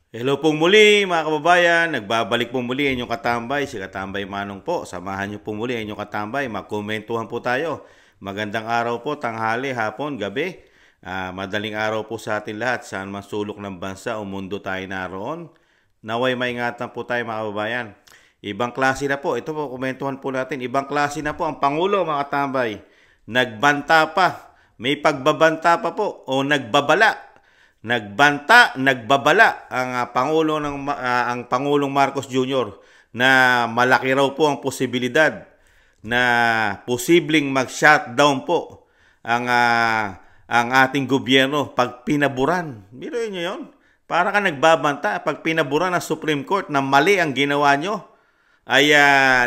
Hello pong muli mga kababayan, nagbabalik pong muli ang inyong katambay, si Katambay Manong po. Samahan niyo po muli ang inyong katambay, magkomentuhan po tayo. Magandang araw po, tanghali, hapon, gabi. Madaling araw po sa atin lahat, saan man sulok ng bansa o mundo tayo naroon. Naway maingatan po tayo mga kababayan. Ibang klase na po, ito po, komentuhan po natin. Ibang klase na po ang Pangulo mga katambay. Nagbanta pa, may pagbabanta pa po o nagbabala. Nagbanta, nagbabala ang ang Pangulong Marcos Jr. na malaki raw po ang posibilidad na posibleng mag-shutdown po ang ating gobyerno pag pinaburan. Biruin niyo 'yon. Para ka nagbabanta pag pinaburan ng Supreme Court na mali ang ginawa nyo ay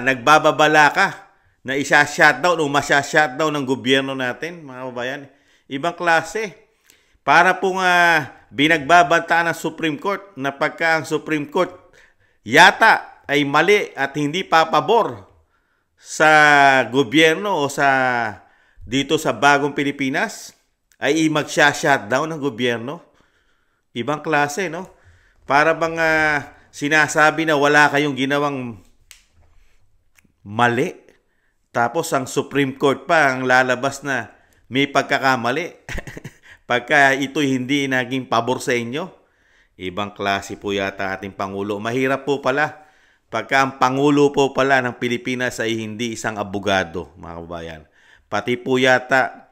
nagbababala ka na isa-shutdown o masya-shutdown ng gobyerno natin, mga kababayan. Ibang klase. Para pong binagbabantaan ng Supreme Court na pagka ang Supreme Court yata ay mali at hindi papabor sa gobyerno o dito sa bagong Pilipinas ay mag-shutdown ng gobyerno. Ibang klase, no? Para bang sinasabi na wala kayong ginawang mali. Tapos ang Supreme Court pa ang lalabas na may pagkakamali. Pagka ito'y hindi naging pabor sa inyo, ibang klase po yata ating Pangulo. Mahirap po pala pagka ang Pangulo po pala ng Pilipinas ay hindi isang abogado, mga kababayan. Pati po yata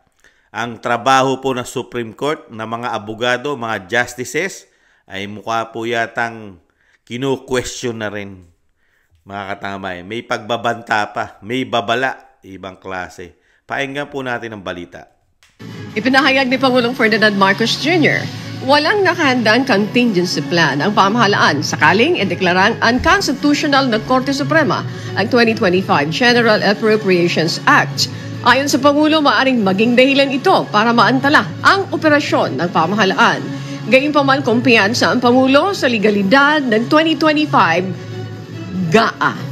ang trabaho po ng Supreme Court na mga abogado, mga justices, ay mukha po yatang kinu-question na rin, mga katamay. May pagbabanta pa, may babala, ibang klase. Painggan po natin ang balita. Ipinahayag ni Pangulong Ferdinand Marcos Jr., walang nakahandang contingency plan ang pamahalaan sakaling ideklarang unconstitutional ng Korte Suprema ang 2025 General Appropriations Act. Ayon sa Pangulo, maaring maging dahilan ito para maantala ang operasyon ng pamahalaan. Gayunpaman, kumpiyansa ang Pangulo sa legalidad ng 2025 GAA.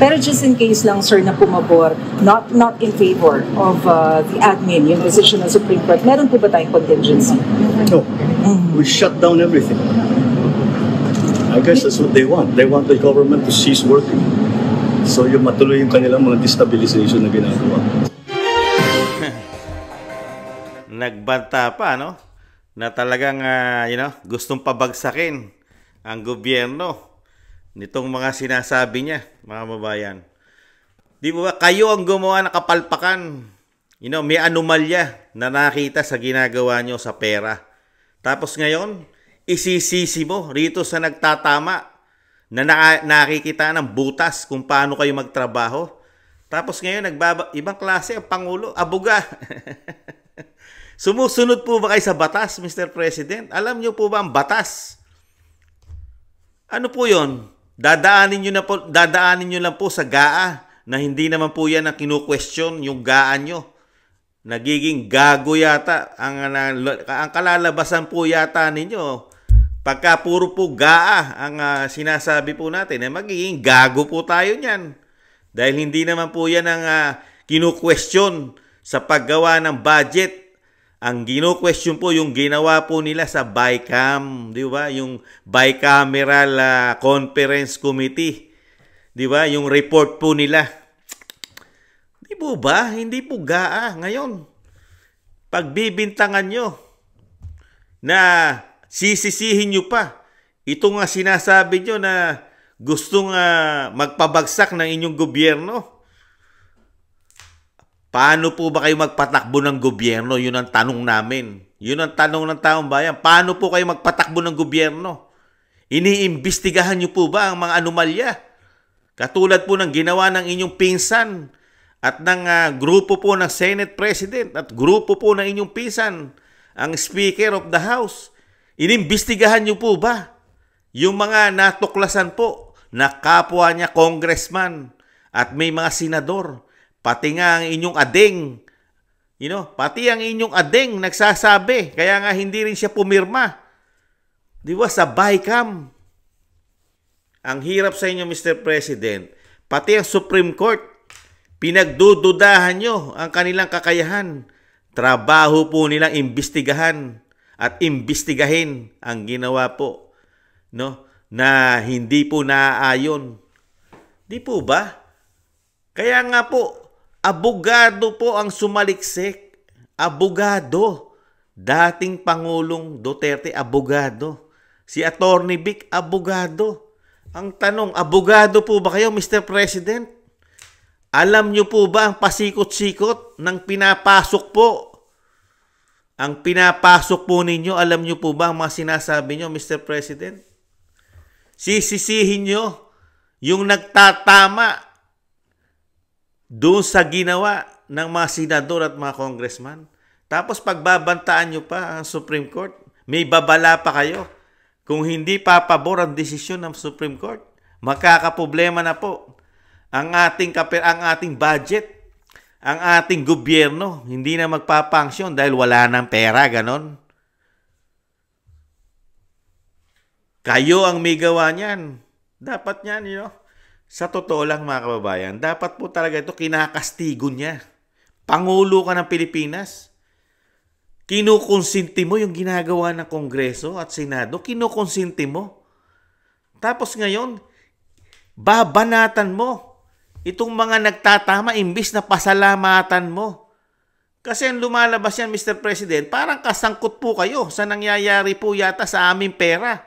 Pero just in case lang, sir, na pumabor, not in favor of the admin, yung decision ng Supreme Court, meron po ba tayong contingency? No. We shut down everything. I guess that's what they want. They want the government to cease working. So yung matuloy yung kanilang mga destabilization na ginagawa. Nagbanta pa, no? Na talagang, gustong pabagsakin ang gobyerno nitong mga sinasabi niya, mga kababayan. Di ba kayo ang gumawa ng kapalpakan? May anomalya na nakita sa ginagawa nyo sa pera. Tapos ngayon, isisisi mo rito sa nagtatama na nakikita ng butas kung paano kayo magtrabaho. Tapos ngayon, ibang klase ang Pangulo, abuga. Sumusunod po ba kayo sa batas, Mr. President? Alam nyo po ba ang batas? Ano po yon? Dadaanin nyo lang po sa GAA na hindi naman po yan ang kinu-question yung GAA nyo. Nagiging gago yata ang kalalabasan po yata ninyo. Pagka puro po GAA ang sinasabi po natin, magiging gago po tayo niyan. Dahil hindi naman po yan ang kinu-question sa paggawa ng budget. Ang gino-question po yung ginawa po nila sa BICAM, di ba? Yung Bicameral Conference Committee, di ba? Yung report po nila. Di po ba? Hindi po GAA ngayon. Pagbibintangan nyo na sisisihin nyo pa ito nga sinasabi nyo na gustong magpabagsak ng inyong gobyerno. Paano po ba kayo magpatakbo ng gobyerno? Yun ang tanong namin. Yun ang tanong ng taong bayan. Paano po kayo magpatakbo ng gobyerno? Iniimbestigahan nyo po ba ang mga anomalya? Katulad po ng ginawa ng inyong pinsan at ng grupo po ng Senate President at grupo po ng inyong pinsan, ang Speaker of the House. Inimbestigahan nyo po ba yung mga natuklasan po na kapwa niya congressman at may mga senador? Pati nga ang inyong adeng, pati ang inyong adeng nagsasabi, kaya nga hindi rin siya pumirma. Di ba, sa BICAM. Ang hirap sa inyo, Mr. President, pati ang Supreme Court, pinagdududahan nyo ang kanilang kakayahan Trabaho po nilang imbestigahan at imbestigahin ang ginawa po, no, na hindi po naaayon. Di po ba? Kaya nga po, abogado po ang sumaliksik. Abogado. Dating Pangulong Duterte, abogado. Si Attorney Vic, abogado. Ang tanong, abogado po ba kayo, Mr. President? Alam nyo po ba ang pasikot-sikot ng pinapasok po? Ang pinapasok po ninyo, alam nyo po ba ang mga sinasabi nyo, Mr. President? Sisisihin nyo yung nagtatama doon sa ginawa ng mga senador at mga congressman. Tapos pagbabantaan nyo pa ang Supreme Court, may babala pa kayo. Kung hindi papabor ang desisyon ng Supreme Court, makakaproblema na po ang ating budget, ang ating gobyerno, hindi na magpapangsyon dahil wala ng pera, ganon. Kayo ang may gawa niyan. Dapat niyan, sa totoo lang mga kababayan, dapat po talaga ito kinakastigo niya. Pangulo ka ng Pilipinas. Kinukonsinti mo yung ginagawa ng Kongreso at Senado. Kinukonsinti mo. Tapos ngayon, babanatan mo itong mga nagtatama imbis na pasalamatan mo. Kasi ang lumalabas yan, Mr. President, parang kasangkot po kayo sa nangyayari po yata sa aming pera.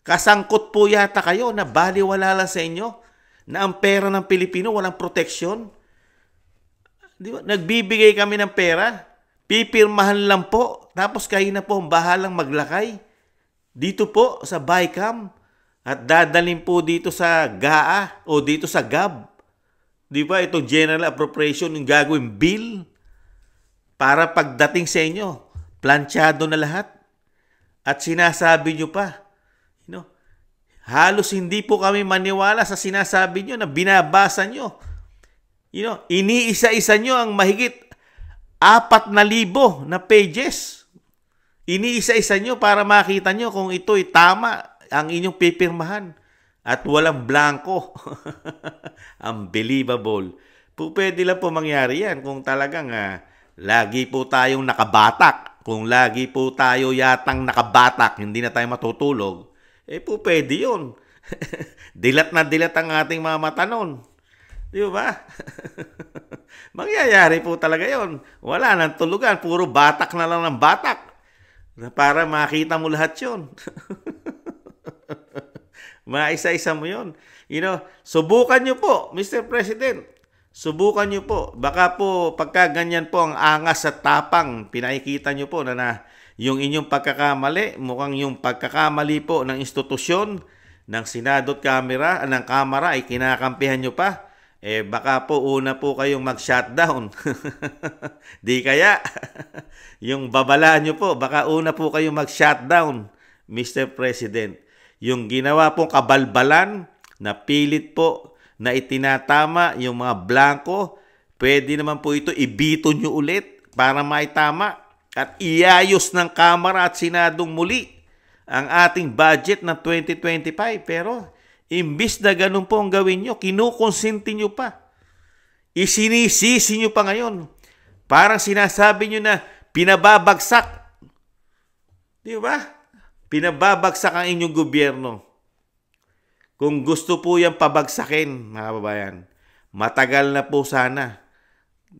Kasangkot po yata kayo na baliwala lang sa inyo na ang pera ng Pilipino walang proteksyon. Di ba? Nagbibigay kami ng pera, pipirmahan lang po, tapos kayo na po ang bahalang maglakay dito po sa BICAM at dadalhin po dito sa GAA o dito sa GAB. Di ba? Itong General Appropriation yung gagawin bill para pagdating sa inyo, planchado na lahat. At sinasabi nyo pa, halos hindi po kami maniwala sa sinasabi nyo na binabasa nyo. Iniisa-isa nyo ang mahigit 4,000 na pages. Iniisa-isa nyo para makita nyo kung ito'y tama ang inyong pipirmahan. At walang blanco. Unbelievable. Pwede lang po mangyari yan kung talagang lagi po tayong nakabatak. Kung lagi po tayo yatang nakabatak, hindi na tayo matutulog, pwede yun. Dilat na dilat ang ating mga mata nun. Di ba? Mangyayari po talaga yun. Wala nang tulugan. Puro batak na lang ng batak. Para makita mo lahat yun. Maisa-isa mo yun. Subukan nyo po, Mr. President. Subukan nyo po. Baka po, pagka ganyan po ang angas at tapang, pinakikita nyo po na yung inyong pagkakamali, mukhang yung pagkakamali po ng institusyon, ng Senado at ng Kamara ay kinakampihan nyo pa. Baka po una po kayong mag-shutdown. Di kaya, yung babalaan nyo po, baka una po kayong mag-shutdown, Mr. President. Yung ginawa pong kabalbalan na pilit po na itinatama yung mga blanco, pwede naman po ito ibito nyo ulit para maitama at iayos ng Kamara at Senadong muli ang ating budget ng 2025. Pero imbis na ganun po ang gawin nyo, kinukonsinti nyo pa. Isinisisi nyo pa ngayon. Parang sinasabi nyo na pinababagsak. Di ba? Pinababagsak ang inyong gobyerno. Kung gusto po yan pabagsakin, mga kababayan, matagal na po sana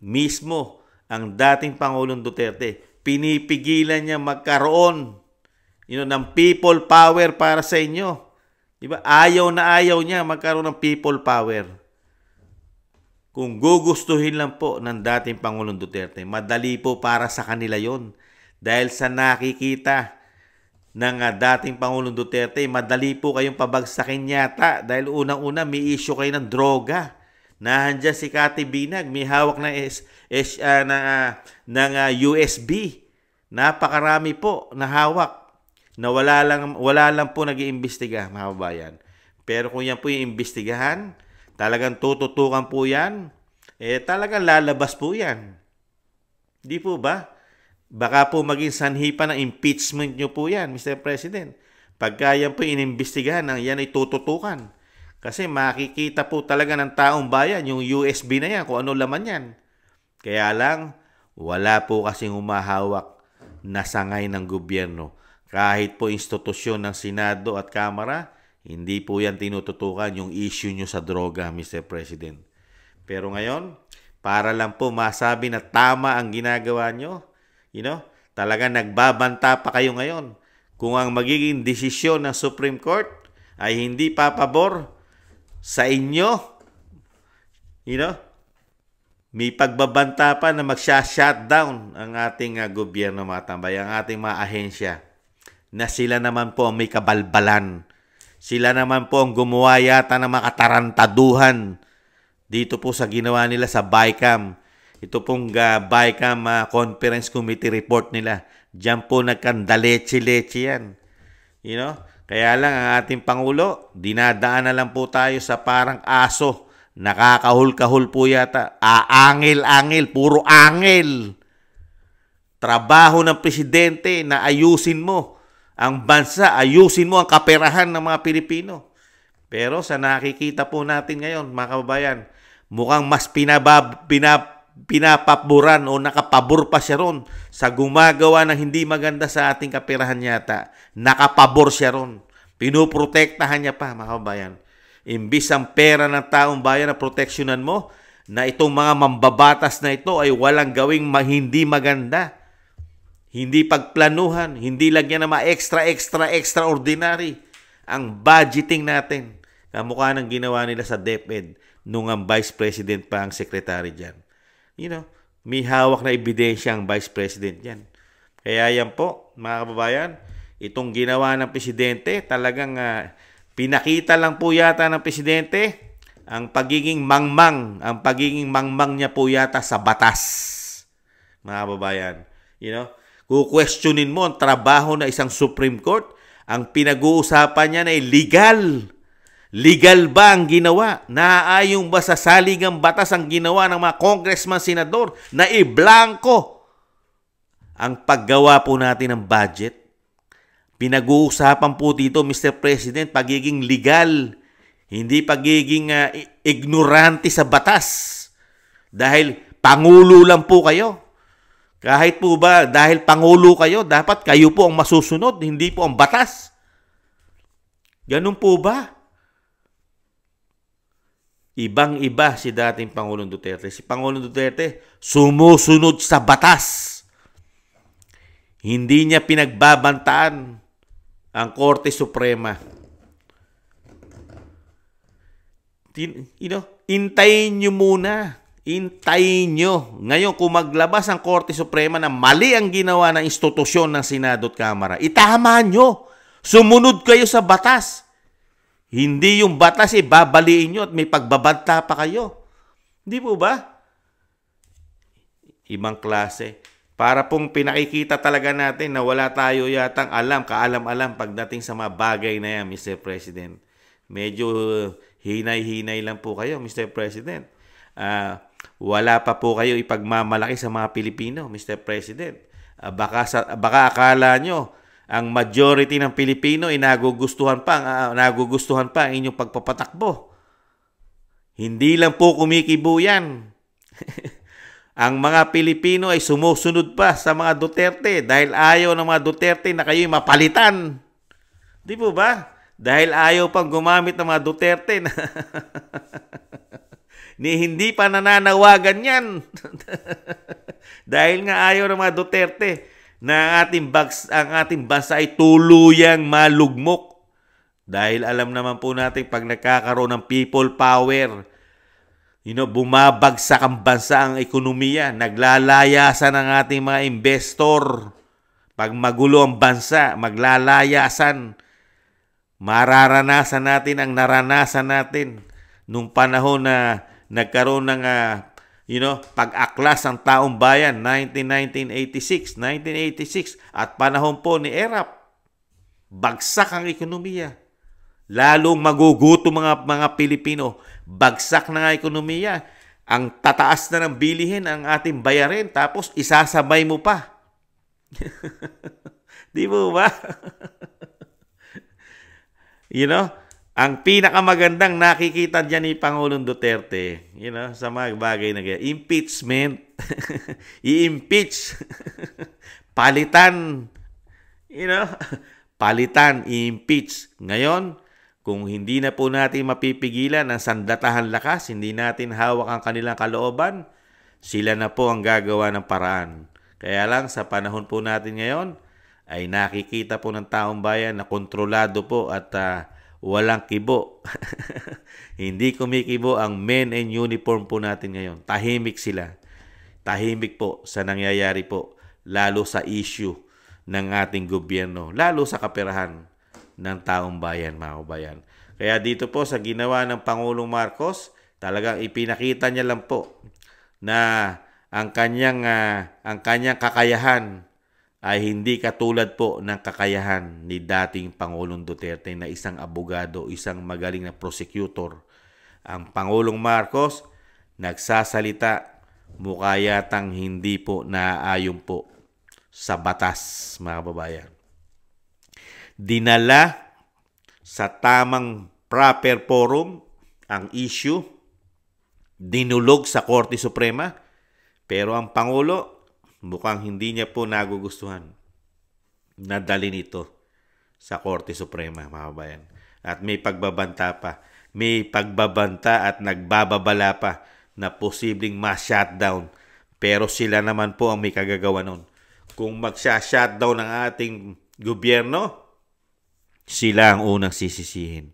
mismo ang dating Pangulong Duterte. Pinipigilan niya magkaroon ng people power para sa inyo. Diba? Ayaw na ayaw niya magkaroon ng people power. Kung gugustuhin lang po ng dating Pangulong Duterte, madali po para sa kanila yon. Dahil sa nakikita ng dating Pangulong Duterte, madali po kayong pabagsakin yata dahil unang-una may issue kayo ng droga. Nahandyan si Cathy Binag, may hawak na USB. Napakarami po na hawak na wala lang po nag-iimbestiga, mga kababayan. Pero kung yan po yung imbestigahan, talagang tututukan po yan, talagang lalabas po yan. Di po ba? Baka po maging sanhi pa ng impeachment nyo po yan, Mr. President. Pagka yan po inimbestigahan, yan ay tututukan. Kasi makikita po talaga ng taong bayan yung USB na yan, kung ano laman yan. Kaya lang, Wala po kasing humahawak na sangay ng gobyerno. Kahit po institusyon ng Senado at Kamara, hindi po yan tinututukan yung issue nyo sa droga, Mr. President. Pero ngayon, para lang po masabi na tama ang ginagawa nyo, talagang nagbabanta pa kayo ngayon. Kung ang magiging desisyon ng Supreme Court ay hindi papabor sa inyo, may pagbabanta pa na magsha-shutdown ang ating gobyerno, mga tambay, ang ating mga ahensya, na sila naman po ang may kabalbalan. Sila naman po ang gumawa yata ng mga katarantaduhan dito po sa ginawa nila sa BICAM. Ito pong BICAM Conference Committee report nila. Diyan po nagkandaleche-leche yan. Kaya lang ang ating Pangulo, dinadaan na lang po tayo sa parang aso. Nakakahul-kahul po yata. Aangil-angil, puro angil. Trabaho ng presidente na ayusin mo ang bansa, ayusin mo ang kaperahan ng mga Pilipino. Pero sa nakikita po natin ngayon, mga kababayan, mukhang mas pinapaboran o nakapabor pa siya ron sa gumagawa ng hindi maganda sa ating kaperahan yata. Nakapabor siya ron. Pinuprotektahan niya pa, mga kababayan. Imbis ang pera ng taong bayan na proteksyonan mo, na itong mga mambabatas na ito ay walang gawing hindi maganda. Hindi pagplanuhan, hindi lagyan ng mga extraordinary ang budgeting natin. Kamukha ng ginawa nila sa DepEd nung ang Vice President pa ang Secretary dyan. May hawak na ebidensya ang Vice President dyan. Kaya yan po, mga kababayan, itong ginawa ng Presidente, talagang pinakita lang po yata ng Presidente ang pagiging mangmang niya po yata sa batas. Mga kababayan, kukwestiyonin mo ang trabaho ng isang Supreme Court, ang pinag-uusapan niya na legal. Legal ba ang ginawa? Naayong ba sa saligang batas ang ginawa ng mga congressman, senador na iblangko ang paggawa po natin ng budget? Pinag-uusapan po dito, Mr. President, pagiging legal, hindi pagiging ignorante sa batas. Dahil Pangulo lang po kayo. Kahit po ba, dahil Pangulo kayo, dapat kayo po ang masusunod, hindi po ang batas. Ganun po ba? Ibang-iba si dating Pangulong Duterte. Si Pangulong Duterte, sumusunod sa batas. Hindi niya pinagbabantaan ang Korte Suprema. Intayin nyo muna. Intayin nyo. Ngayon, kung maglabas ang Korte Suprema na mali ang ginawa ng institusyon ng Senado at Kamara, itama nyo. Sumunod kayo sa batas. Hindi yung batas babaliin nyo at may pagbabanta pa kayo. Hindi po ba? Ibang klase. Para pong pinakikita talaga natin na wala tayo yatang kaalam-alam pagdating sa mga bagay na yan, Mr. President. Medyo hinay-hinay lang po kayo, Mr. President. Wala pa po kayo ipagmamalaki sa mga Pilipino, Mr. President. Baka akala nyo, ang majority ng Pilipino ay nagugustuhan pa ang inyong pagpapatakbo. Hindi lang po kumikibo yan. Ang mga Pilipino ay sumusunod pa sa mga Duterte dahil ayaw ng mga Duterte na kayo'y mapalitan. Di po ba? Dahil ayaw pang gumamit ng mga Duterte na hindi pa nananawagan yan. Dahil nga ayaw ng mga Duterte na ang ating bansa ay tuluyang malugmok. Dahil alam naman po natin pag nagkakaroon ng people power, bumabagsak ang bansa, ang ekonomiya, naglalayasan ang ating mga investor. Pag magulo ang bansa, maglalayasan. Mararanasan natin ang naranasan natin nung panahon na nagkaroon ng pag-aklas ang taong bayan, 1986 at panahon po ni Erap. Bagsak ang ekonomiya. Lalong magugutom mga Pilipino. Bagsak na nga ekonomiya. Ang tataas na ng bilihin ang ating bayarin tapos isasabay mo pa. Di mo ba? Ang pinakamagandang nakikita dyan ni Pangulong Duterte, sa mga bagay na ganyan, impeachment. I-impeach. Palitan. Palitan, i-impeach. Ngayon, kung hindi na po natin mapipigilan ang sandatahan lakas, hindi natin hawak ang kanilang kalooban, sila na po ang gagawa ng paraan. Kaya lang, sa panahon po natin ngayon, ay nakikita po ng taong bayan na kontrolado po at walang kibo. Hindi kumikibo ang men in uniform po natin ngayon. Tahimik sila. Tahimik po sa nangyayari po, lalo sa issue ng ating gobyerno, lalo sa kaperahan ng taong bayan, mga kabayan. Kaya dito po sa ginawa ng Pangulong Marcos, talagang ipinakita niya lang po na ang kanyang kakayahan ay hindi katulad po ng kakayahan ni dating Pangulong Duterte na isang abogado, isang magaling na prosecutor. Ang Pangulong Marcos nagsasalita mukha yatang hindi po naaayon po sa batas, mga kababayan. Dinala sa tamang proper forum ang issue, dinulog sa Korte Suprema, pero ang Pangulo mukhang hindi niya po nagugustuhan na dalhin ito sa Korte Suprema, mga kabayan. At may pagbabanta pa. May pagbabanta at nagbababala pa na posibleng ma-shutdown. Pero sila naman po ang may kagagawa nun. Kung mag-shutdown ng ating gobyerno, sila ang unang sisisihin.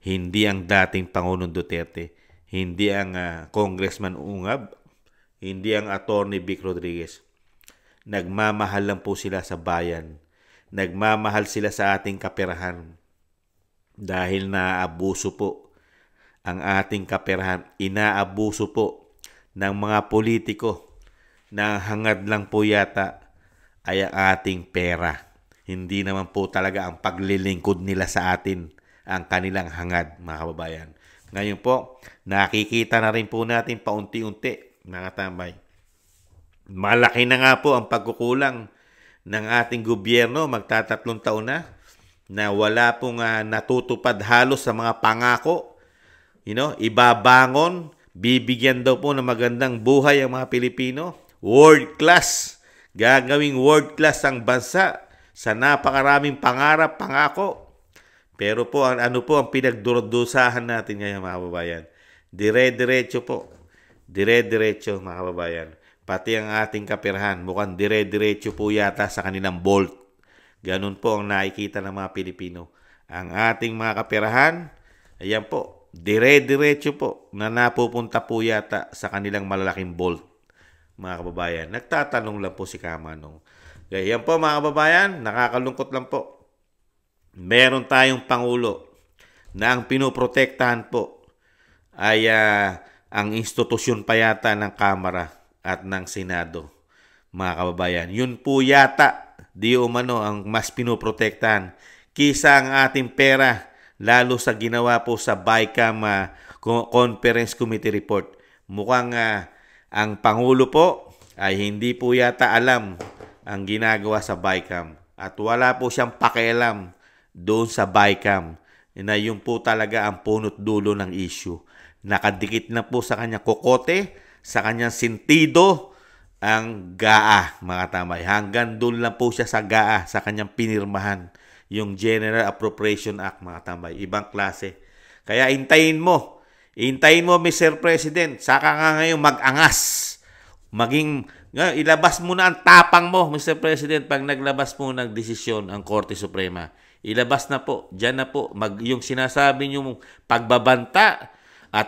Hindi ang dating Pangulong Duterte. Hindi ang Congressman Ungab. Hindi ang Attorney Vic Rodriguez. Nagmamahal lang po sila sa bayan. Nagmamahal sila sa ating kaperahan. Dahil naabuso po ang ating kaperahan. Inaabuso po ng mga politiko na hangad lang po yata ay ang ating pera. Hindi naman po talaga ang paglilingkod nila sa atin ang kanilang hangad, mga kababayan. Ngayon po, nakikita na rin po natin paunti-unti, mga tambay. Malaki na nga po ang pagkukulang ng ating gobyerno, magtatatlong taon na wala pong natutupad halos sa mga pangako. Ibabangon, bibigyan daw po ng magandang buhay ang mga Pilipino. World class. Gagawing world class ang bansa sa napakaraming pangarap, pangako. Pero po, ano po ang pinagdurudusahan natin ngayon, mga kababayan? Dire-diretso po. Dire-diretso, mga kababayan. Pati ang ating kaperahan, mukhang dire-diretso po yata sa kanilang bolt. Ganun po ang nakikita ng mga Pilipino. Ang ating mga kaperahan, ayan po, dire-diretso po na napupunta po yata sa kanilang malalaking bolt, mga kababayan. Nagtatanong lang po si Kamanong. Kaya yan po, mga kababayan, nakakalungkot lang po. Meron tayong Pangulo na ang pinoprotektahan po ay ang institusyon pa yata ng Kamara at ng Senado, mga kababayan. Yun po yata, di umano, ang mas pinoprotektahan kisa ang ating pera, lalo sa ginawa po sa BICAM Conference Committee Report. Mukhang ang Pangulo po ay hindi po yata alam ang ginagawa sa BICAM at wala po siyang pakialam doon sa BICAM na yun po talaga ang punot dulo ng issue. Nakadikit na po sa kanyang kokote, sa kanyang sentido, ang GAA, mga tambay. Hanggang doon lang po siya sa GAA, sa kanyang pinirmahan, yung General Appropriation Act, mga tambay. Ibang klase. Kaya intayin mo, Mr. President, saka nga ngayon mag-angas. Ilabas mo na ang tapang mo, Mr. President, pag naglabas mo ng desisyon ang Korte Suprema. Ilabas na po, dyan na po, yung sinasabi nyo pagbabanta, at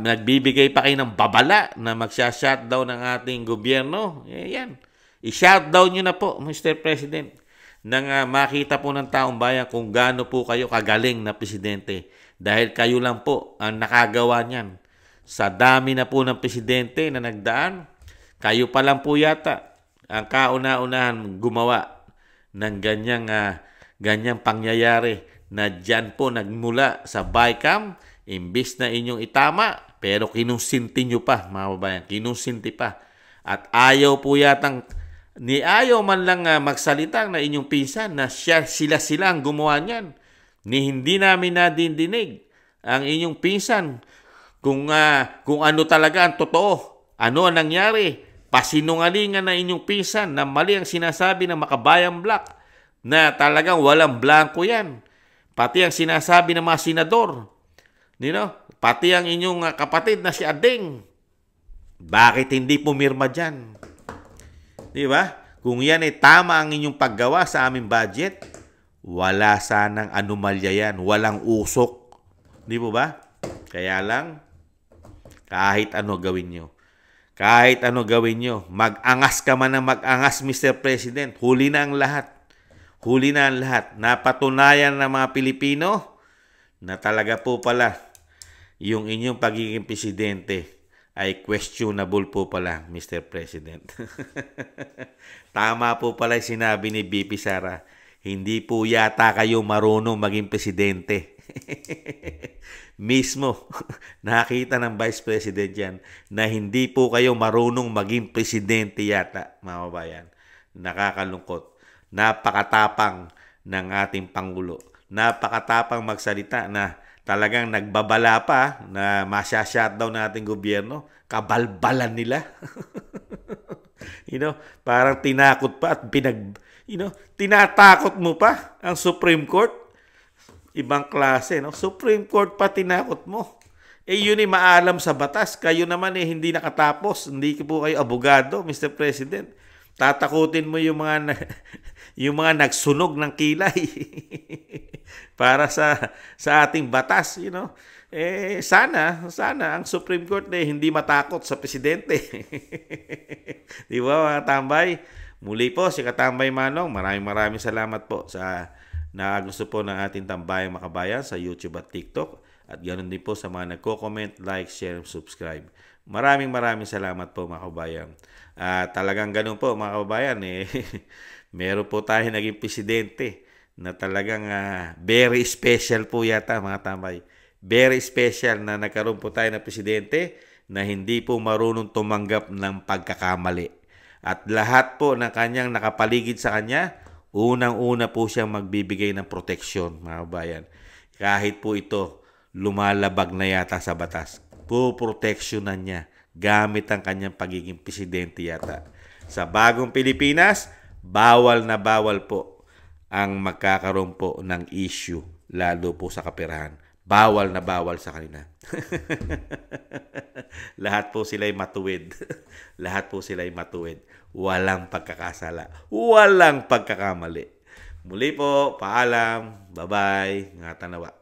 nagbibigay pa kayo ng babala na magsha-shutdown ng ating gobyerno. Yan. I-shutdown nyo na po, Mr. President, nang makita po ng taong bayan kung gaano po kayo kagaling na presidente. Dahil kayo lang po ang nakagawa niyan. Sa dami na po ng presidente na nagdaan, kayo pa lang po yata ang kauna-unahan gumawa ng ganyang pangyayari na dyan po nagmula sa BICAM. Imbis na inyong itama, pero kinunsinti nyo pa, mga babayan. Kinunsinti pa. At ayaw po yatang, ayaw man lang magsalita na inyong pinsan na sila ang gumawa niyan. ni hindi namin nadindinig ang inyong pinsan kung ano talaga ang totoo, ano ang nangyari. Pasinungalingan na inyong pinsan na mali ang sinasabi ng Makabayan Black na talagang walang blanco yan. Pati ang sinasabi ng mga senador, pati ang inyong kapatid na si Adeng. Bakit hindi pumirma dyan? Di ba? Kung yan ay tama ang inyong paggawa sa aming budget, wala sanang anomalya yan. Walang usok. Di po ba? Kaya lang, kahit ano gawin nyo. Kahit ano gawin nyo, mag-angas ka man ng mag-angas, Mr. President. Huli na ang lahat. Huli na ang lahat. Napatunayan ng mga Pilipino na talaga po pala yung inyong pagiging presidente ay questionable po pala, Mr. President. Tama po pala yung sinabi ni BP Sara. Hindi po yata kayo marunong maging presidente. Mismo, nakita ng Vice President yan na hindi po kayo marunong maging presidente yata, mga kabayan. Nakakalungkot. Napakatapang ng ating Pangulo. Napakatapang magsalita na talagang nagbabala pa na masya-shutdown ng ating gobyerno. Kabalbalan nila. Parang tinakot pa at tinatakot mo pa ang Supreme Court. Ibang klase, no? Supreme Court pa tinakot mo. Yun ay maalam sa batas. Kayo naman hindi nakatapos. Hindi po kayo abogado, Mr. President. Tatakutin mo yung mga nagsunog ng kilay para sa ating batas, sana ang Supreme Court hindi matakot sa presidente. Di ba, mga tambay? Muli po si Katambay Manong. Maraming salamat po sa gusto po ng ating Tambayang Makabayan sa YouTube at TikTok. At ganoon din po sa mga nagko-comment, like, share, subscribe. Maraming salamat po, mga kababayan. Talagang ganun po, mga kababayan. Meron po tayo naging presidente na talagang very special po yata, mga tambay. Very special na nagkaroon po tayo ng presidente na hindi po marunong tumanggap ng pagkakamali. At lahat po ng kanyang nakapaligid sa kanya, unang-una po siyang magbibigay ng proteksyon, mga kabayan. Kahit po ito, lumalabag na yata sa batas. Puproteksyonan niya gamit ang kanyang pagiging presidente yata. Sa bagong Pilipinas, bawal na bawal po ang magkakaroon po ng issue, lalo po sa kaperahan. Bawal na bawal sa kanila. Lahat po sila'y matuwid. Lahat po sila'y matuwid. Walang pagkakasala. Walang pagkakamali. Muli po, paalam. Bye-bye. Nga tanawa.